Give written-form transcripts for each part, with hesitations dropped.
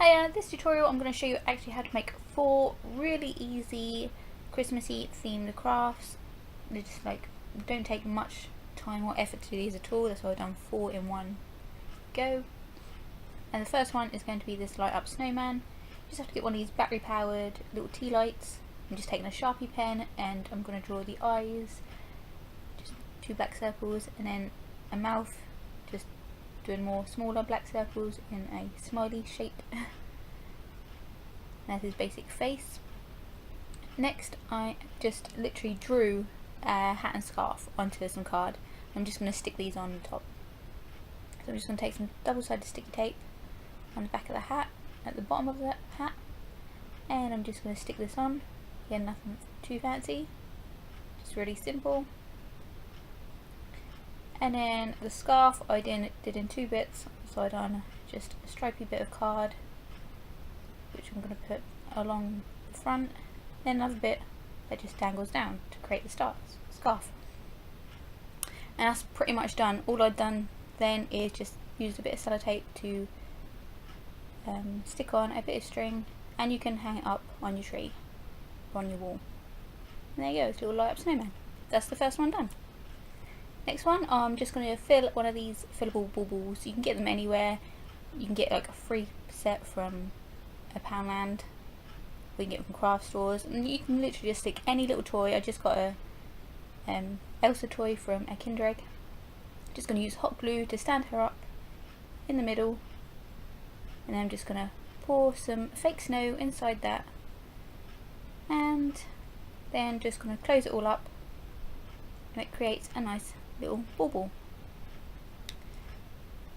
Hiya, this tutorial I'm going to show you actually how to make 4 really easy Christmassy themed crafts. They just don't take much time or effort to do these at all, that's why I've done 4 in one go. And the first one is going to be this light up snowman. You just have to get one of these battery powered little tea lights. I'm just taking a Sharpie pen and I'm going to draw the eyes, just 2 black circles, and then a mouth, just doing more smaller black circles in a smiley shape. That's his basic face. Next, I just literally drew a hat and scarf onto some card. I'm just going to stick these on the top. So I'm just going to take some double-sided sticky tape on the back of the hat, at the bottom of the hat, and I'm just going to stick this on. Again, nothing too fancy, just really simple. And then the scarf I did in 2 bits, so I done just a stripy bit of card, which I'm going to put along the front, then another bit that just dangles down to create the scarf. And that's pretty much done. All I've done then is just use a bit of sellotape to stick on a bit of string, and you can hang it up on your tree or on your wall. And there you go, it's a little light up snowman. That's the first one done. Next one, I'm just going to fill one of these fillable baubles. You can get them anywhere. You can get like a free set from a Poundland. We can get them from craft stores, and you can literally just stick any little toy. I just got a Elsa toy from a Kinder Egg. Just going to use hot glue to stand her up in the middle, and then I'm just going to pour some fake snow inside that, and then just going to close it all up, and it creates a nice little bauble.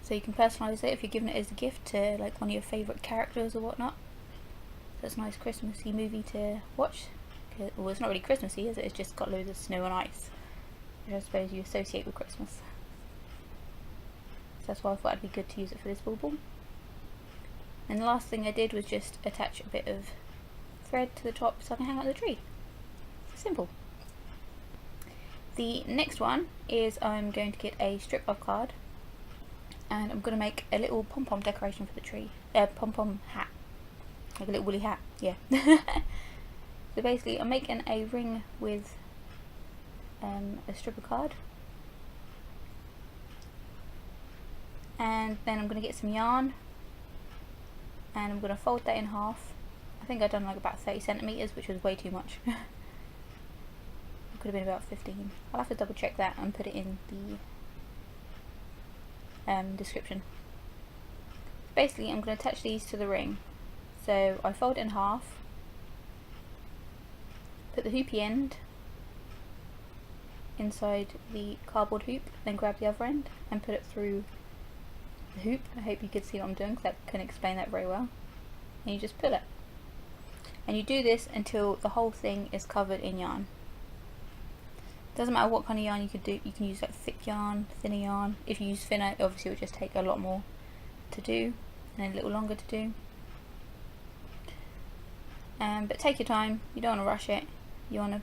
So you can personalise it if you're giving it as a gift to like one of your favourite characters or whatnot. So it's a nice Christmassy movie to watch. Well, it's not really Christmassy, is it? It's just got loads of snow and ice, which I suppose you associate with Christmas. So that's why I thought it'd be good to use it for this bauble. And the last thing I did was just attach a bit of thread to the top so I can hang out the tree. Simple. The next one is I'm going to get a strip of card, and I'm going to make a little pom-pom decoration for the tree. Pom-pom hat. Like a little woolly hat, yeah. So basically I'm making a ring with a strip of card. And then I'm going to get some yarn, and I'm going to fold that in half. I think I've done like about 30 centimeters, which was way too much. It could have been about 15. I'll have to double check that and put it in the description. Basically I'm going to attach these to the ring. So I fold it in half, put the hoopy end inside the cardboard hoop, then grab the other end and put it through the hoop. I hope you could see what I'm doing, because I couldn't explain that very well. And you just pull it. And you do this until the whole thing is covered in yarn. Doesn't matter what kind of yarn you could do. You can use like thick yarn, thinner yarn. If you use thinner, obviously it would just take a lot more to do and a little longer to do. But take your time. You don't want to rush it. You want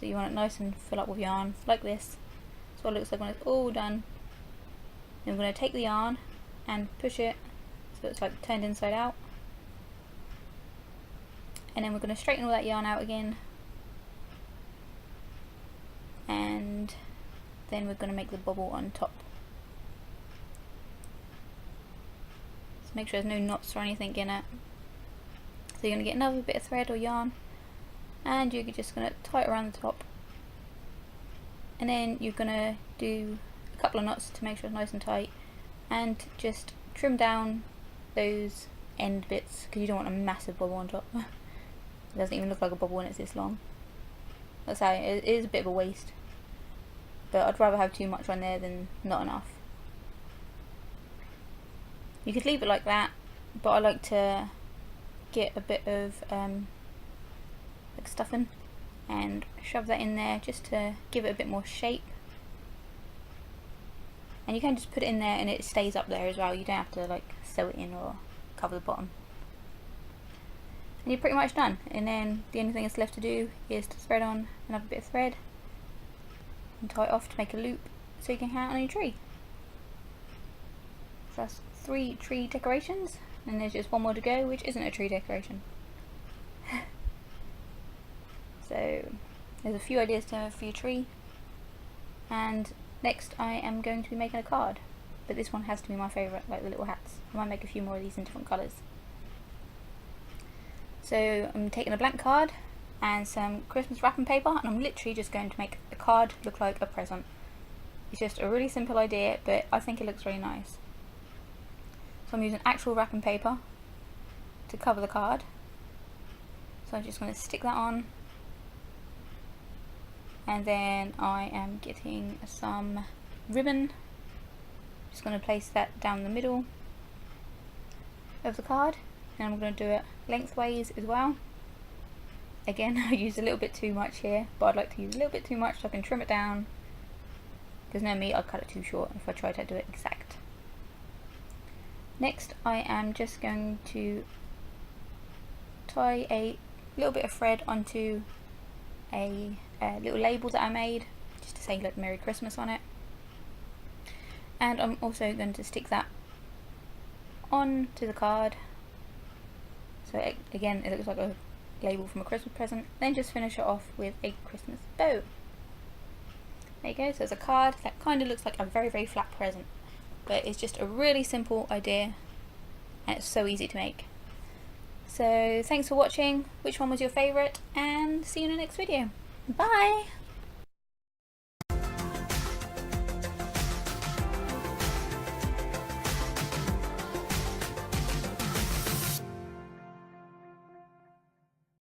it nice and fill up with yarn like this. That's what it looks like when it's all done. Then I'm going to take the yarn and push it so it's like turned inside out. And then we're going to straighten all that yarn out again. And then we're going to make the bubble on top. So make sure there's no knots or anything in it. So you're going to get another bit of thread or yarn, and you're just going to tie it around the top. And then you're going to do a couple of knots to make sure it's nice and tight, and just trim down those end bits, because you don't want a massive bubble on top. It doesn't even look like a bubble when it's this long. That's how it is, a bit of a waste, but I'd rather have too much on there than not enough. You could leave it like that, but I like to get a bit of like stuffing and shove that in there just to give it a bit more shape. And you can just put it in there and it stays up there as well. You don't have to like sew it in or cover the bottom. And you're pretty much done. And then the only thing that's left to do is to thread on another bit of thread and tie it off to make a loop so you can hang it on your tree. So that's 3 tree decorations. And there's just one more to go, which isn't a tree decoration. So there's a few ideas for your tree. And next I am going to be making a card. But this one has to be my favourite, like the little hats. I might make a few more of these in different colours. So I'm taking a blank card and some Christmas wrapping paper, and I'm literally just going to make the card look like a present. It's just a really simple idea, but I think it looks really nice. So I'm using actual wrapping paper to cover the card. So I'm just going to stick that on. And then I am getting some ribbon. Just going to place that down the middle of the card. And I'm going to do it lengthways as well. Again, I used a little bit too much here, but I'd like to use a little bit too much so I can trim it down. Because no me, I'd cut it too short if I try to do it exact. Next, I am just going to tie a little bit of thread onto a little label that I made, just to say like Merry Christmas on it. And I'm also going to stick that on to the card. So again, it looks like a label from a Christmas present. Then just finish it off with a Christmas bow. There you go, so it's a card that kind of looks like a very, very flat present. But it's just a really simple idea and it's so easy to make. So thanks for watching. Which one was your favourite? And see you in the next video. Bye!